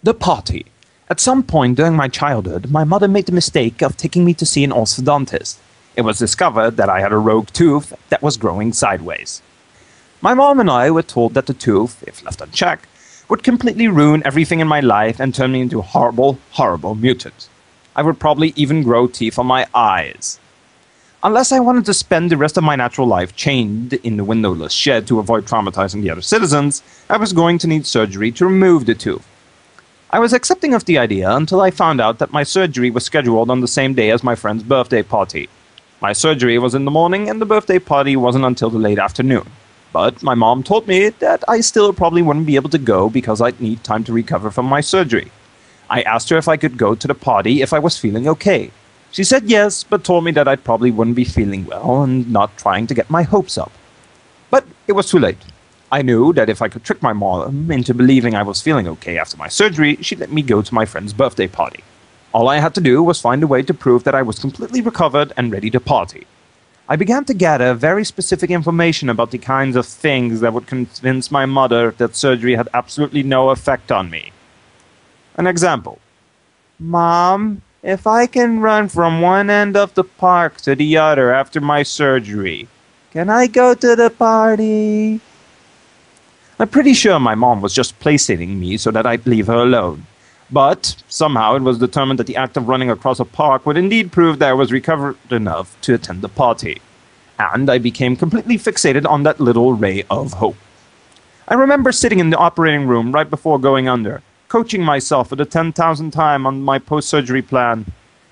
The party. At some point during my childhood, my mother made the mistake of taking me to see an orthodontist. It was discovered that I had a rogue tooth that was growing sideways. My mom and I were told that the tooth, if left unchecked, would completely ruin everything in my life and turn me into a horrible, horrible mutant. I would probably even grow teeth on my eyes. Unless I wanted to spend the rest of my natural life chained in the windowless shed to avoid traumatizing the other citizens, I was going to need surgery to remove the tooth. I was accepting of the idea until I found out that my surgery was scheduled on the same day as my friend's birthday party. My surgery was in the morning and the birthday party wasn't until the late afternoon. But my mom told me that I still probably wouldn't be able to go because I'd need time to recover from my surgery. I asked her if I could go to the party if I was feeling okay. She said yes, but told me that I probably wouldn't be feeling well and not trying to get my hopes up. But it was too late. I knew that if I could trick my mom into believing I was feeling okay after my surgery, she'd let me go to my friend's birthday party. All I had to do was find a way to prove that I was completely recovered and ready to party. I began to gather very specific information about the kinds of things that would convince my mother that surgery had absolutely no effect on me. An example. Mom, if I can run from one end of the park to the other after my surgery, can I go to the party? I'm pretty sure my mom was just placating me so that I'd leave her alone. But somehow it was determined that the act of running across a park would indeed prove that I was recovered enough to attend the party. And I became completely fixated on that little ray of hope. I remember sitting in the operating room right before going under, coaching myself for the 10,000th time on my post-surgery plan.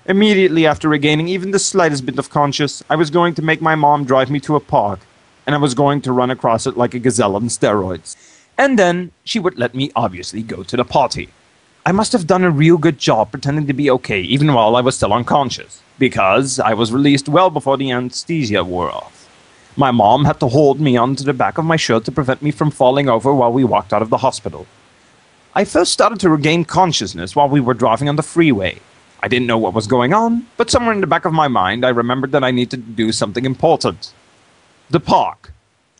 Immediately after regaining even the slightest bit of conscious, I was going to make my mom drive me to a park, and I was going to run across it like a gazelle on steroids. And then she would let me obviously go to the party. I must have done a real good job pretending to be okay even while I was still unconscious, because I was released well before the anesthesia wore off. My mom had to hold me onto the back of my shirt to prevent me from falling over while we walked out of the hospital. I first started to regain consciousness while we were driving on the freeway. I didn't know what was going on, but somewhere in the back of my mind I remembered that I needed to do something important. The park.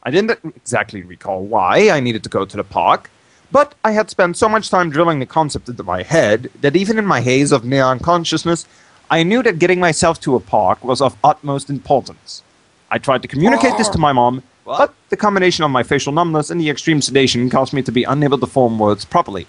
I didn't exactly recall why I needed to go to the park, but I had spent so much time drilling the concept into my head that even in my haze of near unconsciousness, I knew that getting myself to a park was of utmost importance. I tried to communicate this to my mom, but the combination of my facial numbness and the extreme sedation caused me to be unable to form words properly.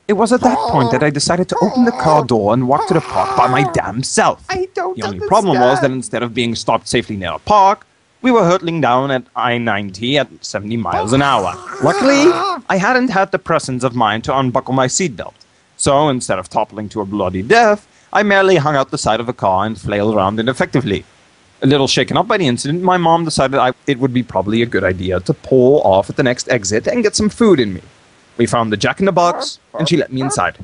It was at that point that I decided to open the car door and walk to the park by my damn self. The only problem was that instead of being stopped safely near a park, we were hurtling down at I-90 at 70 miles an hour. Luckily, I hadn't had the presence of mind to unbuckle my seatbelt. So instead of toppling to a bloody death, I merely hung out the side of the car and flailed around ineffectively. A little shaken up by the incident, my mom decided it would be probably a good idea to pull off at the next exit and get some food in me. We found the Jack in the Box, and she let me inside.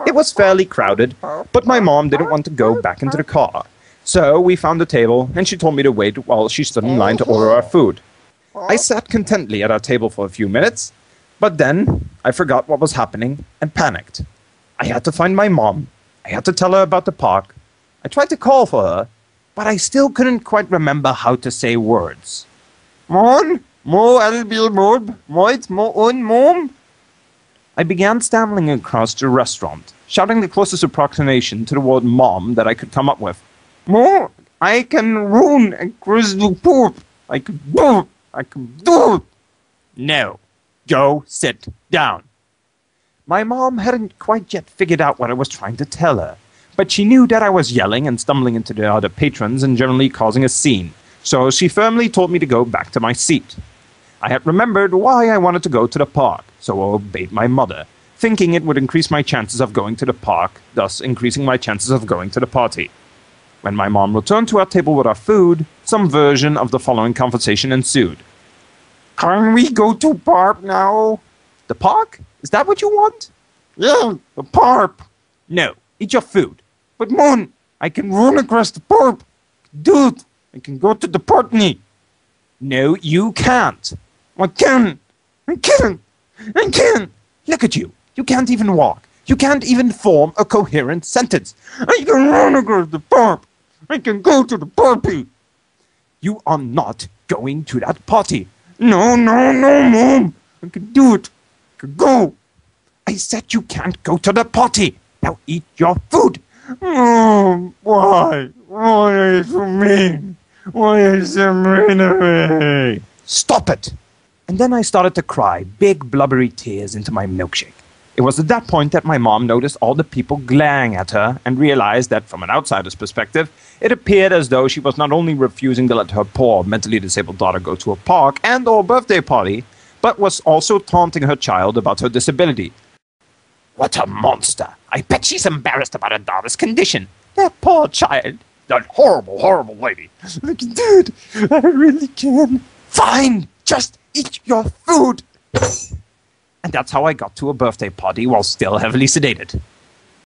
It was fairly crowded, but my mom didn't want to go back into the car. So we found a table, and she told me to wait while she stood in line to order our food. I sat contentedly at our table for a few minutes, but then I forgot what was happening and panicked. I had to find my mom. I had to tell her about the park. I tried to call for her, but I still couldn't quite remember how to say words. Mom? I began stammering across the restaurant, shouting the closest approximation to the word mom that I could come up with. Mom, I can run across the poop. I can do it. No, go sit down. My mom hadn't quite yet figured out what I was trying to tell her, but she knew that I was yelling and stumbling into the other patrons and generally causing a scene, so she firmly told me to go back to my seat. I had remembered why I wanted to go to the park, so I obeyed my mother, thinking it would increase my chances of going to the park, thus increasing my chances of going to the party. When my mom returned to our table with our food, some version of the following conversation ensued. Can we go to park now? The park? Is that what you want? Yeah, the park. No, eat your food. But Mom, I can run across the park. Dude, I can go to the party. No, you can't. I can. Look at you. You can't even walk. You can't even form a coherent sentence. I can run across the park. I can go to the party. You are not going to that party. No, Mom. I can do it. I can go. I said you can't go to the potty. Now eat your food. Why? Why are you so mean? Why are you so mean to me? Stop it! And then I started to cry, big blubbery tears into my milkshake. It was at that point that my mom noticed all the people glaring at her and realized that from an outsider's perspective, it appeared as though she was not only refusing to let her poor, mentally disabled daughter go to a park and or birthday party, but was also taunting her child about her disability. What a monster! I bet she's embarrassed about her daughter's condition. That poor child. That horrible, horrible lady. Dude, I really can. Fine, just eat your food. And that's how I got to a birthday party while still heavily sedated.